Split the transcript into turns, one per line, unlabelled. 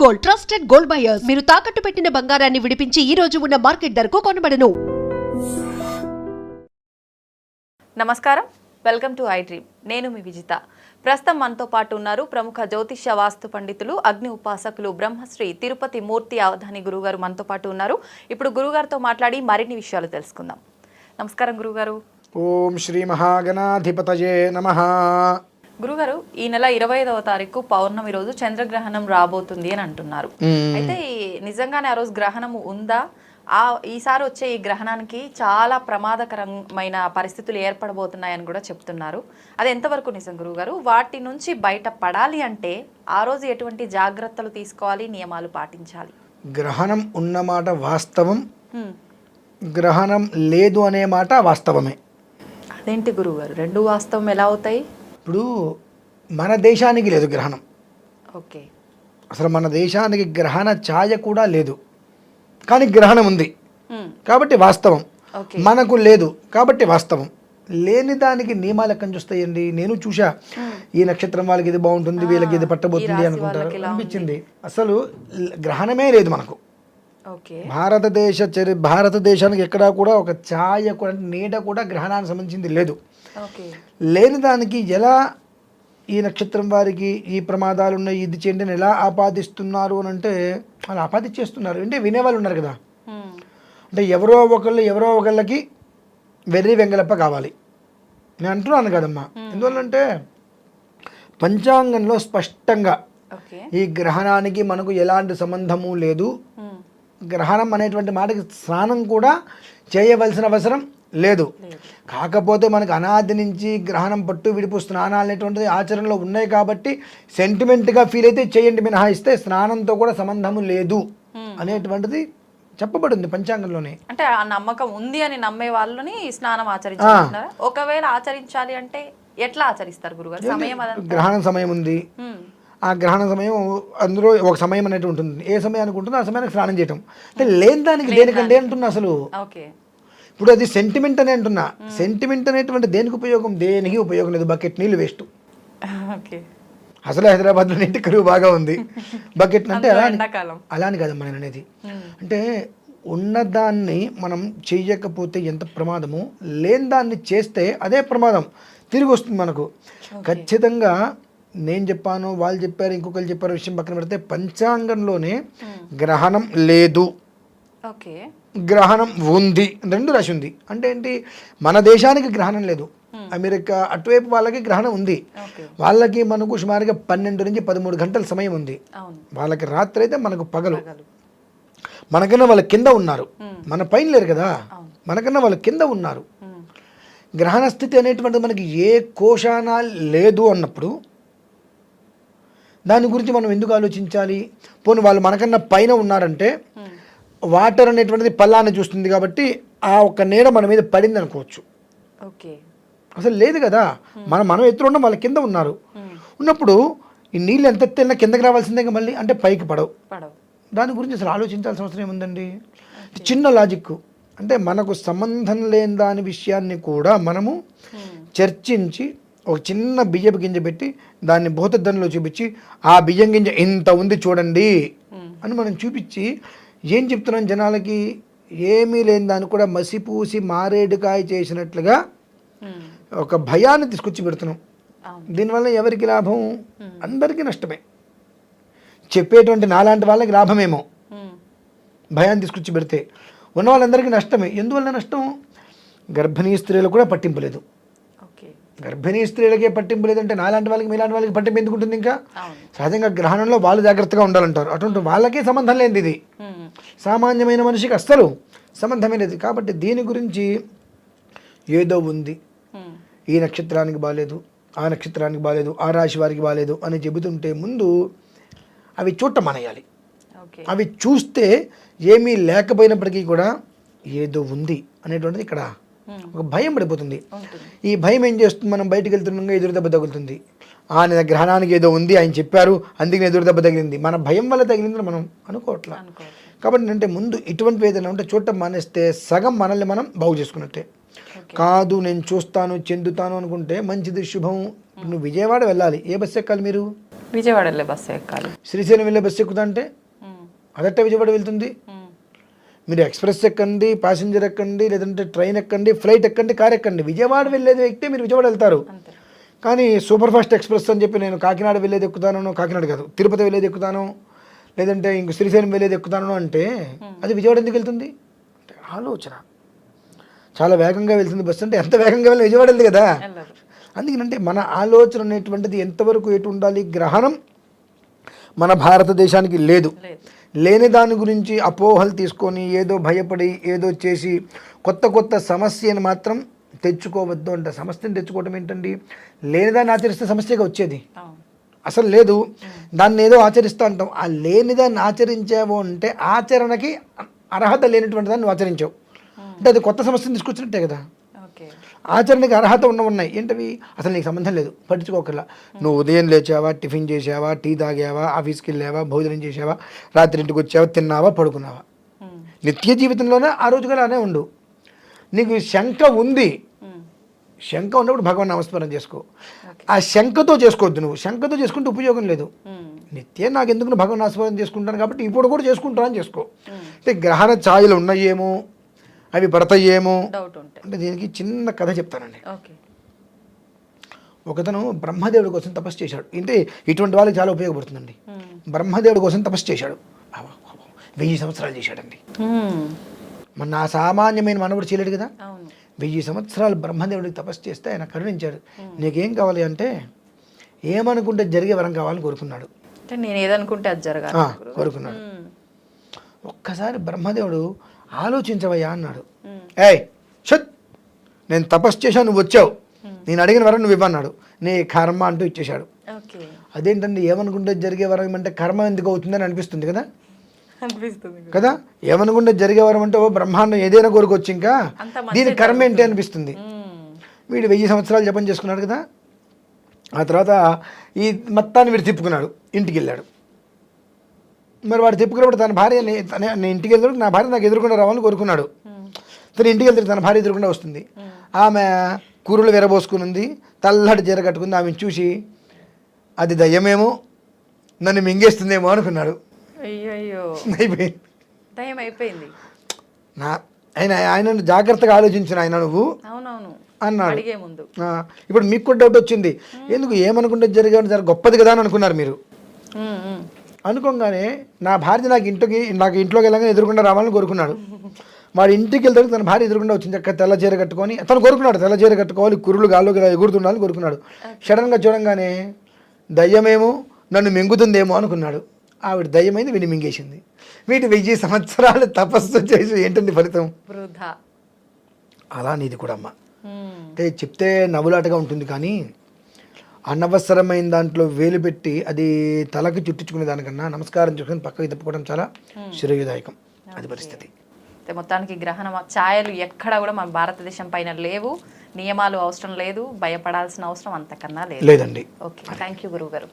Gold, trusted gold buyers. మీరు తాకట్టు పెట్టిన బంగారాన్ని విడిపించి ఈ రోజు ఉన్న మార్కెట్ ధరకు కొనబడను.
నమస్కారం, వెల్కమ్ టు ఐ డ్రీమ్. నేను మీ విజిత. ప్రస్తుతం మనతో పాటు ఉన్నారు ప్రముఖ జ్యోతిష్య వాస్తు పండితులు, అగ్ని ఉపాసకులు బ్రహ్మశ్రీ తిరుపతి మూర్తి అవధాని గురుగారు మనతో పాటు ఉన్నారు. ఇప్పుడు గురుగారితో మాట్లాడి మరిన్ని విషయాలు తెలుసుకుందాం. నమస్కారం గురుగారు.
ఓం శ్రీ మహాగణాధిపతయే నమః.
గురుగారు, ఈ నెల 25వ తారీఖు పౌర్ణమి రోజు చంద్రగ్రహణం రాబోతుంది అని అంటున్నారు. అయితే నిజంగానే ఆ రోజు గ్రహణం ఉందా? ఈసారి వచ్చే ఈ గ్రహణానికి చాలా ప్రమాదకరమైన పరిస్థితులు ఏర్పడబోతున్నాయని కూడా చెప్తున్నారు. అది ఎంతవరకు నిజం గురుగారు? వాటి నుంచి బయట పడాలి అంటే ఆ రోజు ఎటువంటి జాగ్రత్తలు తీసుకోవాలి, నియమాలు పాటించాలి?
గ్రహణం ఉన్నమాట వాస్తవం, గ్రహణం లేదు అనే మాట వాస్తవమే.
అదేంటి గురుగారు, రెండు వాస్తవం ఎలా అవుతాయి?
ఇప్పుడు మన దేశానికి లేదు గ్రహణం.
ఓకే.
అసలు మన దేశానికి గ్రహణ ఛాయ కూడా లేదు, కానీ గ్రహణం ఉంది కాబట్టి వాస్తవం. మనకు లేదు కాబట్టి వాస్తవం. లేని దానికి నియమాలు ఎక్కడి నుంచి వస్తాయండి? నేను చూసా, ఈ నక్షత్రం వాళ్ళకి ఇది బాగుంటుంది, వీళ్ళకి ఇది పట్టబోతుంది అనుకుంటారు, అనిపించింది. అసలు గ్రహణమే లేదు మనకు. భారతదేశానికి ఎక్కడా కూడా ఒక ఛాయ కూడా, నీడ కూడా గ్రహణానికి సంబంధించింది లేదు. లేని దానికి ఎలా ఈ నక్షత్రం వారికి ఈ ప్రమాదాలు ఉన్నాయి, ఇది చేయండి అని ఎలా ఆపాదిస్తున్నారు అని అంటే, వాళ్ళు ఆపాదించేస్తున్నారు. అంటే వినేవాళ్ళు ఉన్నారు కదా, అంటే ఎవరో ఒకళ్ళకి వెర్రి వెంగళప్ప కావాలి. నేను అంటున్నాను కదమ్మా. ఎందువల్లంటే పంచాంగంలో స్పష్టంగా ఈ గ్రహణానికి మనకు ఎలాంటి సంబంధము లేదు. గ్రహణం అనేటువంటి మాటకి స్నానం కూడా చేయవలసిన అవసరం లేదు. కాకపోతే మనకు అనాది నుంచి గ్రహణం పట్టు విడుపు స్నానాలు అనేటువంటిది ఆచరణలో ఉన్నాయి కాబట్టి సెంటిమెంట్గా ఫీల్ అయితే చేయండి, మినహాయిస్తే స్నానంతో కూడా సంబంధము లేదు అనేటువంటిది చెప్పబడింది పంచాంగంలోనే.
అంటే ఆ నమ్మకం ఉంది అని నమ్మే వాళ్ళని స్నానం ఆచరించాలి. ఒకవేళ ఆచరించాలి అంటే ఎట్లా ఆచరిస్తారు గురుగారు? సమయం
గ్రహణం సమయం ఉంది, ఆ గ్రహణ సమయం అందులో ఒక సమయం అనేది ఉంటుంది. ఏ సమయానికి ఉంటుందో ఆ సమయానికి స్నానం చేయటం. అంటే లేని దానికి దేనికంటే అంటున్నా. అసలు ఇప్పుడు అది సెంటిమెంట్ అని అంటున్నా. సెంటిమెంట్ అనేటువంటి దేనికి ఉపయోగం? దేనికి ఉపయోగం లేదు. బకెట్ నీళ్ళు వేస్ట్. అసలు హైదరాబాద్లో నీటి కరువు బాగా ఉంది. బకెట్ అంటే అలాని కదమ్మా నేను అనేది. అంటే ఉన్నదాన్ని మనం చెయ్యకపోతే ఎంత ప్రమాదమో, లేని దాన్ని చేస్తే అదే ప్రమాదం తిరిగి వస్తుంది మనకు. ఖచ్చితంగా నేను చెప్పాను, వాళ్ళు చెప్పారు, ఇంకొకరు చెప్పారు, విషయం పక్కన పెడితే పంచాంగంలోనే గ్రహణం లేదు, గ్రహణం ఉంది, రెండు రాసి ఉంది. అంటే ఏంటి? మన దేశానికి గ్రహణం లేదు, అమెరికా అటువైపు వాళ్ళకి గ్రహణం ఉంది. వాళ్ళకి మనకు సుమారుగా 12 నుంచి 13 గంటల సమయం ఉంది. వాళ్ళకి రాత్రి అయితే మనకు పగలు. మనకన్నా వాళ్ళ కింద ఉన్నారు, మన పైన లేరు కదా, మనకన్నా వాళ్ళ కింద ఉన్నారు. గ్రహణ స్థితి అనేటువంటిది మనకి ఏ కోశాన లేదు అన్నప్పుడు దాని గురించి మనం ఎందుకు ఆలోచించాలి? పోనీ వాళ్ళు మనకన్నా పైన ఉన్నారంటే వాటర్ అనేటువంటిది పల్లాన్ని చూస్తుంది కాబట్టి ఆ ఒక్క నీడ మన మీద పడింది అనుకోవచ్చు. అసలు లేదు కదా, మనం ఎత్తులో ఉన్నాం, వాళ్ళ కింద ఉన్నారు. ఉన్నప్పుడు ఈ నీళ్ళు ఎంత ఎత్తైనా కిందకి రావాల్సిందే మళ్ళీ, అంటే పైకి పడవు. దాని గురించి అసలు ఆలోచించాల్సిన అవసరం ఏముందండి? చిన్న లాజిక్. అంటే మనకు సంబంధం లేని దాని విషయాన్ని కూడా మనము చర్చించి ఒక చిన్న బియ్యపు గింజ పెట్టి దాన్ని భూతద్దంలో చూపించి, ఆ బియ్యం గింజ ఇంత ఉంది చూడండి అని మనం చూపించి ఏం చెప్తున్నాం జనాలకి? ఏమీ లేని దాన్ని కూడా మసిపూసి మారేడుకాయ చేసినట్లుగా ఒక భయాన్ని తీసుకొచ్చి పెడుతున్నాం. దీనివల్ల ఎవరికి లాభం? అందరికీ నష్టమే. చెప్పేటువంటి నాలాంటి వాళ్ళకి లాభమేమో, భయాన్ని తీసుకొచ్చి పెడితే ఉన్న వాళ్ళందరికీ నష్టమే. ఎందువల్ల నష్టం? గర్భిణీ స్త్రీలకు కూడా పట్టింపు లేదు. గర్భిణీ స్త్రీలకే పట్టింపు లేదంటే నాలాంటి వాళ్ళకి, మీలాంటి వాళ్ళకి పట్టింపు ఎందుకు ఉంటుంది? ఇంకా సహజంగా గ్రహణంలో వాళ్ళు జాగ్రత్తగా ఉండాలంటారు. అటువంటి వాళ్ళకే సంబంధం లేనిది ఇది. సామాన్యమైన మనిషికి అస్సలు సంబంధమే లేదు. కాబట్టి దీని గురించి ఏదో ఉంది, ఈ నక్షత్రానికి బాగాలేదు, ఆ నక్షత్రానికి బాగాలేదు, ఆ రాశి వారికి బాగాలేదు అని చెబుతుంటే ముందు అవి చూడటం మానేయాలి. అవి చూస్తే ఏమీ లేకపోయినప్పటికీ కూడా ఏదో ఉంది అనేటువంటిది ఇక్కడ ఒక భయం పడిపోతుంది. ఈ భయం ఏం చేస్తుంది? మనం బయటకు వెళ్తుండగా ఎదురు దెబ్బ తగులుతుంది. ఆయన గ్రహణానికి ఏదో ఉంది, ఆయన చెప్పారు, అందుకని ఎదురు దెబ్బ తగిలింది. మన భయం వల్ల తగిలిందని మనం అనుకోవట్లా. కాబట్టి అంటే ముందు ఇటువంటి ఏదైనా ఉంటే చూడటం మానేస్తే సగం మనల్ని మనం బాగు చేసుకున్నట్టే. కాదు నేను చూస్తాను చెందుతాను అనుకుంటే మంచిది, శుభం. నువ్వు విజయవాడ వెళ్ళాలి, ఏ బస్సు ఎక్కాలి మీరు?
విజయవాడ వెళ్ళే బస్సు ఎక్కాలి.
శ్రీశైలం వెళ్ళే బస్సు ఎక్కుతా అంటే అదట్ట విజయవాడ వెళ్తుంది. మీరు ఎక్స్ప్రెస్ ఎక్కండి, ప్యాసింజర్ ఎక్కండి, లేదంటే ట్రైన్ ఎక్కండి, ఫ్లైట్ ఎక్కండి, కార్ ఎక్కండి, విజయవాడ వెళ్ళేది ఎక్కితే మీరు విజయవాడ వెళ్తారు. కానీ సూపర్ ఫాస్ట్ ఎక్స్ప్రెస్ అని చెప్పి నేను కాకినాడ వెళ్ళేది ఎక్కుతాను, కాకినాడ కాదు తిరుపతి వెళ్ళేది ఎక్కుతాను, లేదంటే ఇంక శ్రీశైలం వెళ్ళేది ఎక్కుతాను అంటే అది విజయవాడ ఎందుకు వెళ్తుంది అంటే ఆలోచన. చాలా వేగంగా వెళ్తుంది బస్సు అంటే ఎంత వేగంగా వెళ్ళి విజయవాడ వెళ్తుంది కదా. అందుకనంటే మన ఆలోచన అనేటువంటిది ఎంతవరకు ఎటు ఉండాలి. గ్రహణం మన భారతదేశానికి లేదు. లేని దాని గురించి అపోహలు తీసుకొని ఏదో భయపడి ఏదో చేసి కొత్త కొత్త సమస్యను మాత్రం తెచ్చుకోవద్దు అంట. సమస్యను తెచ్చుకోవడం ఏంటండి, లేనిదాన్ని ఆచరిస్తే సమస్యగా వచ్చేది అసలు లేదు. దాన్ని ఏదో ఆచరిస్తూ అంటాం. ఆ లేనిదాన్ని ఆచరించావు అంటే ఆచరణకి అర్హత లేనటువంటి దాన్ని నువ్వు ఆచరించావు అంటే అది కొత్త సమస్యను తీసుకొచ్చినట్టే కదా. ఆచరణకి అర్హత ఉన్నాయి ఏంటవి, అసలు నీకు సంబంధం లేదు, పట్టించుకోకర్లా. నువ్వు ఉదయం లేచావా, టిఫిన్ చేసావా, టీ తాగావా, ఆఫీస్కి వెళ్ళావా, భోజనం చేసావా, రాత్రి ఇంటికి వచ్చావా, తిన్నావా, పడుకున్నావా, నిత్య జీవితంలోనే ఆ రోజుగా అలానే ఉండు. నీకు శంక ఉంది, శంక ఉన్నప్పుడు భగవాన్ నామస్మరణ చేసుకో. ఆ శంకతో చేసుకోవద్దు. నువ్వు శంకతో చేసుకుంటే ఉపయోగం లేదు. నిత్యం నాకు ఎందుకు నువ్వు భగవాన్ నామస్మరణ చేసుకుంటాను కాబట్టి ఇప్పుడు కూడా చేసుకుంటానని చేసుకో. అంటే గ్రహణ ఛాయలు ఉన్నాయేమో, అవి పడతాయేమో అంటే దీనికి చిన్న కథ చెప్తానండి. ఒకతను బ్రహ్మదేవుడి కోసం తపస్సు చేశాడు. అంటే ఇటువంటి వాళ్ళకి చాలా ఉపయోగపడుతుందండి. బ్రహ్మదేవుడి కోసం తపస్సు చేశాడు. 1000 సంవత్సరాలు చేశాడండి. మన ఆ సామాన్యమైన మనవుడు చేయలేడు కదా. 1000 సంవత్సరాలు బ్రహ్మదేవుడికి తపస్సు చేస్తే ఆయన కరుణించాడు. నీకేం కావాలి అంటే ఏమనుకుంటే జరిగే వరం కావాలని కోరుకున్నాడు.
నేను ఏదనుకుంటే అది జరగాలి
కోరుకున్నాడు. ఒక్కసారి బ్రహ్మదేవుడు ఆలోచించవయ్యా అన్నాడు. ఏయ్ షట్, నేను తపస్సు చేశాను, నువ్వు వచ్చావు, నేను అడిగిన వరం నువ్వు ఇవ్వన్నాడు. నీ కర్మ అంటూ ఇచ్చేశాడు. అదేంటండి, ఏమనుకుంటే జరిగే వరం అంటే కర్మ ఎందుకు అవుతుందని అనిపిస్తుంది కదా కదా. ఏమనుకుంటే జరిగే వరం అంటే ఓ బ్రహ్మాండం ఏదైనా కోరుకోవచ్చు, ఇంకా దీని కర్మ ఏంటి అనిపిస్తుంది. వీడు 1000 సంవత్సరాలు జపం చేసుకున్నాడు కదా. ఆ తర్వాత ఈ మొత్తాన్ని వీడు తిప్పుకున్నాడు, ఇంటికి వెళ్ళాడు. మరి వాడు తిప్పుకున్నప్పుడు తన భార్య నేను ఇంటికి వెళ్తాడు, నా భార్య నాకు ఎదురుకుండా రావాలని కోరుకున్నాడు. తను ఇంటికి వెళ్తాడు, తన భార్య ఎదురుకుండా వస్తుంది. ఆమె కూరలు విరబోసుకుని తెల్లటి చీర కట్టుకుంది. ఆమెను చూసి అది దయ్యమేమో, నన్ను మింగేస్తుందేమో అనుకున్నాడు.
అయిపోయింది.
ఆయన జాగ్రత్తగా ఆలోచించిన ఆయన నువ్వు అన్నాడు. ఇప్పుడు మీకు కూడా డౌట్ వచ్చింది, ఎందుకు ఏమనుకుంటే జరిగే గొప్పది కదా అని అనుకున్నారు మీరు. అనుకోగానే నా భార్య నాకు ఇంట్లోకి వెళ్ళగానే ఎదురుకుండా రావాలని కోరుకున్నాడు. వాడు ఇంటికి వెళ్తాడు, తన భార్య ఎదురుకుండా వచ్చింది. చక్కగా తెల్ల చీర కట్టుకొని తను కోరుకున్నాడు, తెల్ల చీర కట్టుకోవాలి, కుర్రులు గాల్లోకి ఎగురుతుండాలని కోరుకున్నాడు. సడన్గా చూడంగానే దయ్యమేమో నన్ను మింగుతుందేమో అనుకున్నాడు. ఆవిడ దయ్యమైంది, వీడిని మింగేసింది. వీటి 1000 సంవత్సరాలు తపస్సు చేసి ఏంటండి ఫలితం? అలా నీది కూడా అమ్మ. అంటే చెప్తే నవ్వులాటగా ఉంటుంది, కానీ అనవసరమైన దాంట్లో వేలు పెట్టి అది తలకి చుట్టించుకునే దానికన్నా నమస్కారం చేసుకుని పక్కకి తిప్పుకోవడం చాలా శ్రేయదాయకం. అది పరిస్థితి.
మొత్తానికి గ్రహణ ఛాయలు ఎక్కడా కూడా మన భారతదేశం పైన లేవు. నియమాలు అవసరం లేదు, భయపడాల్సిన అవసరం అంతకన్నా లేదండి.
లేదండి.
ఓకే, థ్యాంక్ యూ గురువు గారు.